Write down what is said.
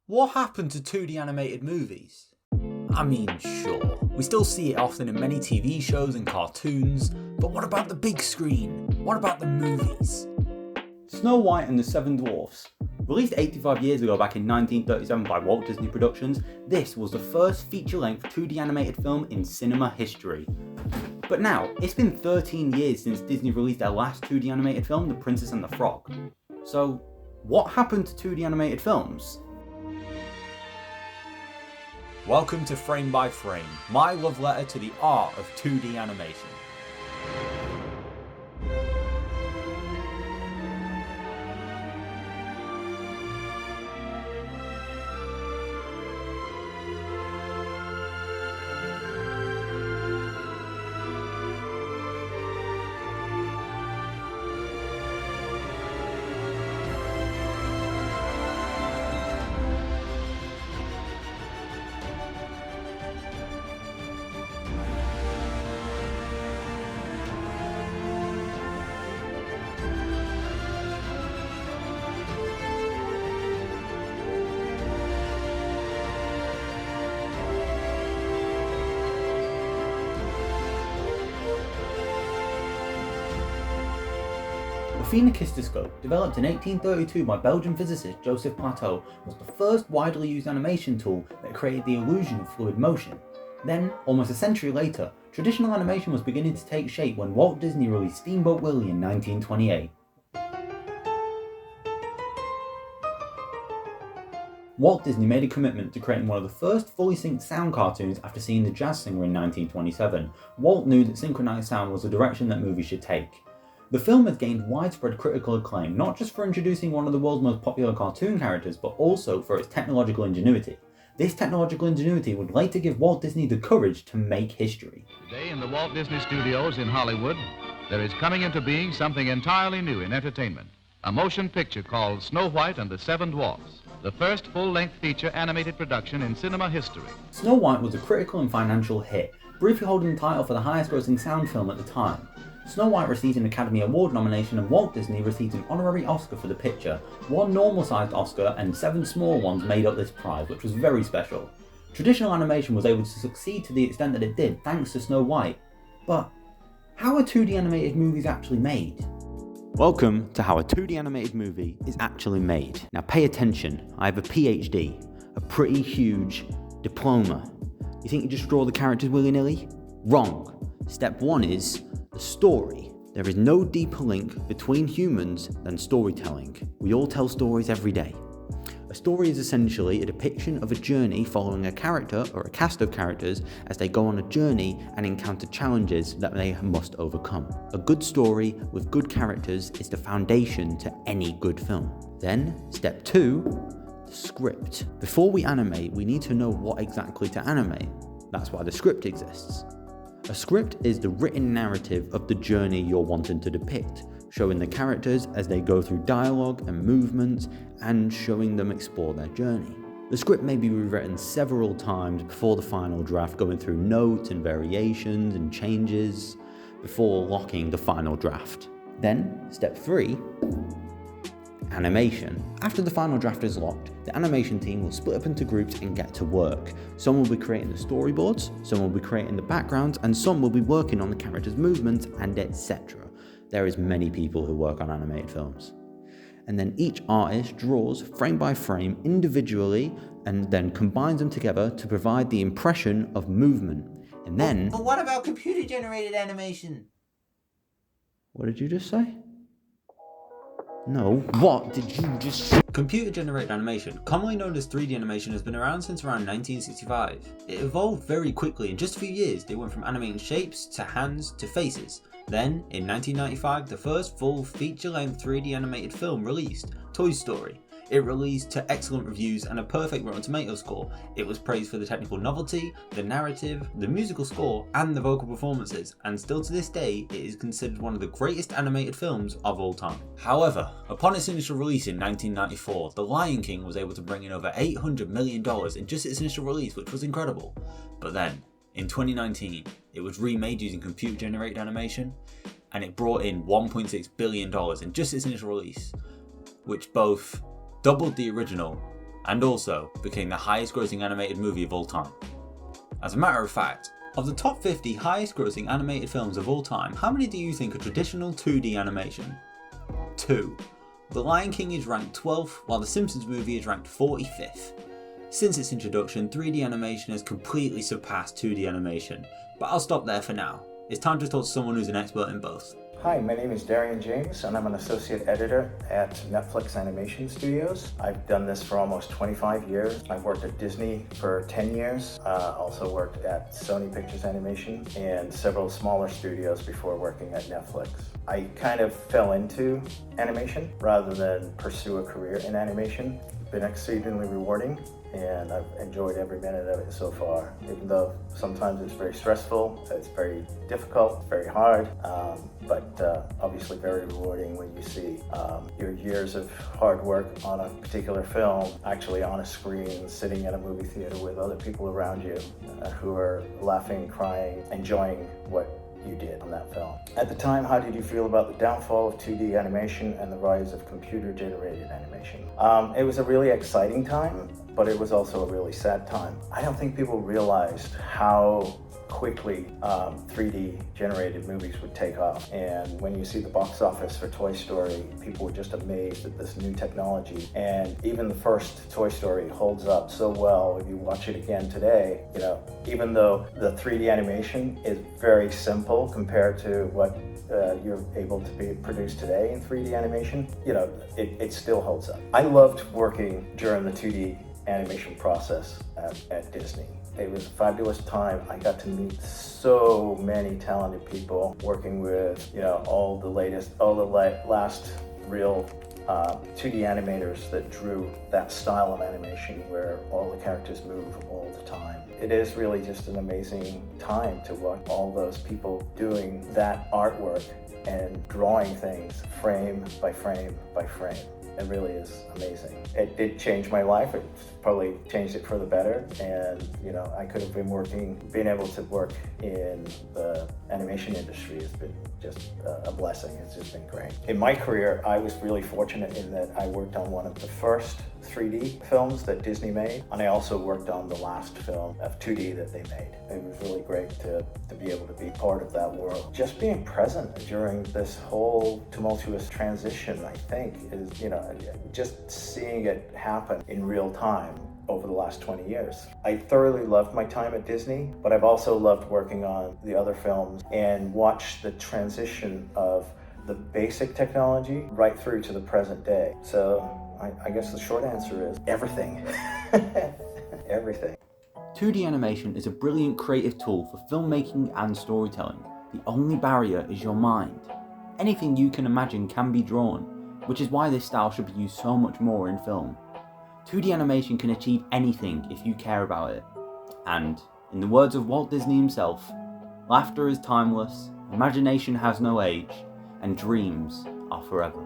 What happened to 2D animated movies? I mean, sure, we still see it often in many TV shows and cartoons, but what about the big screen? What about the movies? Snow White and the Seven Dwarfs. Released 85 years ago back in 1937 by Walt Disney Productions, this was the first feature-length 2D animated film in cinema history. But now, it's been 13 years since Disney released their last 2D animated film, The Princess and the Frog. So, what happened to 2D animated films? Welcome to Frame by Frame, my love letter to the art of 2D animation. The phenakistoscope, developed in 1832 by Belgian physicist Joseph Plateau, was the first widely used animation tool that created the illusion of fluid motion. Then, almost a century later, traditional animation was beginning to take shape when Walt Disney released Steamboat Willie in 1928. Walt Disney made a commitment to creating one of the first fully synced sound cartoons after seeing The Jazz Singer in 1927. Walt knew that synchronized sound was the direction that movies should take. The film has gained widespread critical acclaim, not just for introducing one of the world's most popular cartoon characters, but also for its technological ingenuity. This technological ingenuity would later give Walt Disney the courage to make history. Today in the Walt Disney Studios in Hollywood, there is coming into being something entirely new in entertainment. A motion picture called Snow White and the Seven Dwarfs, the first full-length feature animated production in cinema history. Snow White was a critical and financial hit, briefly holding the title for the highest grossing sound film at the time. Snow White received an Academy Award nomination and Walt Disney received an honorary Oscar for the picture. One normal-sized Oscar and 7 small ones made up this prize, which was very special. Traditional animation was able to succeed to the extent that it did thanks to Snow White. But how are 2D animated movies actually made? Welcome to how a 2D animated movie is actually made. Now pay attention, I have a PhD, a pretty huge diploma. You think you just draw the characters willy-nilly? Wrong. Step 1 is the story. There is no deeper link between humans than storytelling. We all tell stories every day. A story is essentially a depiction of a journey following a character or a cast of characters as they go on a journey and encounter challenges that they must overcome. A good story with good characters is the foundation to any good film. Then, step 2, the script. Before we animate, we need to know what exactly to animate. That's why the script exists. A script is the written narrative of the journey you're wanting to depict, showing the characters as they go through dialogue and movements and showing them explore their journey. The script may be rewritten several times before the final draft, going through notes and variations and changes before locking the final draft. Then, step 3, animation. After the final draft is locked, the animation team will split up into groups and get to work. Some will be creating the storyboards, some will be creating the backgrounds, and some will be working on the characters' movements and etc. There is many people who work on animated films. And then each artist draws frame by frame individually and then combines them together to provide the impression of movement. And then... But what about computer generated animation? What did you just say? No, what did you just say? Computer-generated animation, commonly known as 3D animation, has been around since around 1965. It evolved very quickly. In just a few years, they went from animating shapes to hands to faces. Then, in 1995, the first full feature-length 3D animated film released, Toy Story. It released to excellent reviews and a perfect Rotten Tomatoes score. It was praised for the technical novelty, the narrative, the musical score, and the vocal performances, and still to this day, it is considered one of the greatest animated films of all time. However, upon its initial release in 1994, The Lion King was able to bring in over $800 million in just its initial release, which was incredible. But then, in 2019, it was remade using computer-generated animation, and it brought in $1.6 billion in just its initial release, which both doubled the original and also became the highest grossing animated movie of all time. As a matter of fact, of the top 50 highest grossing animated films of all time, how many do you think are traditional 2D animation? 2. The Lion King is ranked 12th, while The Simpsons movie is ranked 45th. Since its introduction, 3D animation has completely surpassed 2D animation, but I'll stop there for now. It's time to talk to someone who's an expert in both. Hi, my name is DARRIAN James, and I'm an associate editor at Netflix Animation Studios. I've done this for almost 25 years. I've worked at Disney for 10 years, also worked at Sony Pictures Animation and several smaller studios before working at Netflix. I kind of fell into animation rather than pursue a career in animation. It's been exceedingly rewarding, and I've enjoyed every minute of it so far, even though sometimes it's very stressful, it's very difficult, it's very hard, but obviously very rewarding when you see your years of hard work on a particular film actually on a screen, sitting in a movie theater with other people around you who are laughing, crying, enjoying what you did on that film. At the time, how did you feel about the downfall of 2D animation and the rise of computer-generated animation? It was a really exciting time, but it was also a really sad time. I don't think people realized how quickly 3D generated movies would take off. And when you see the box office for Toy Story, people were just amazed at this new technology. And even the first Toy Story holds up so well. If you watch it again today, you know, even though the 3D animation is very simple compared to what you're able to be produced today in 3D animation, you know, it still holds up. I loved working during the 2D animation process at Disney. It was a fabulous time. I got to meet so many talented people working with, you know, all the last real 2D animators that drew that style of animation where all the characters move all the time. It is really just an amazing time to watch all those people doing that artwork and drawing things frame by frame by frame. It really is amazing. It did change my life. It probably changed it for the better. And, you know, I could have been being able to work in the animation industry has been just a blessing. It's just been great. In my career, I was really fortunate in that I worked on one of the first 3D films that Disney made, and I also worked on the last film of 2D that they made. It was really great to be able to be part of that world. Just being present during this whole tumultuous transition, I think, is, you know, just seeing it happen in real time over the last 20 years. I thoroughly loved my time at Disney, but I've also loved working on the other films and watched the transition of the basic technology right through to the present day. So I guess the short answer is everything. Everything. 2D animation is a brilliant creative tool for filmmaking and storytelling. The only barrier is your mind. Anything you can imagine can be drawn, which is why this style should be used so much more in film. 2D animation can achieve anything if you care about it. And, in the words of Walt Disney himself, laughter is timeless, imagination has no age, and dreams are forever.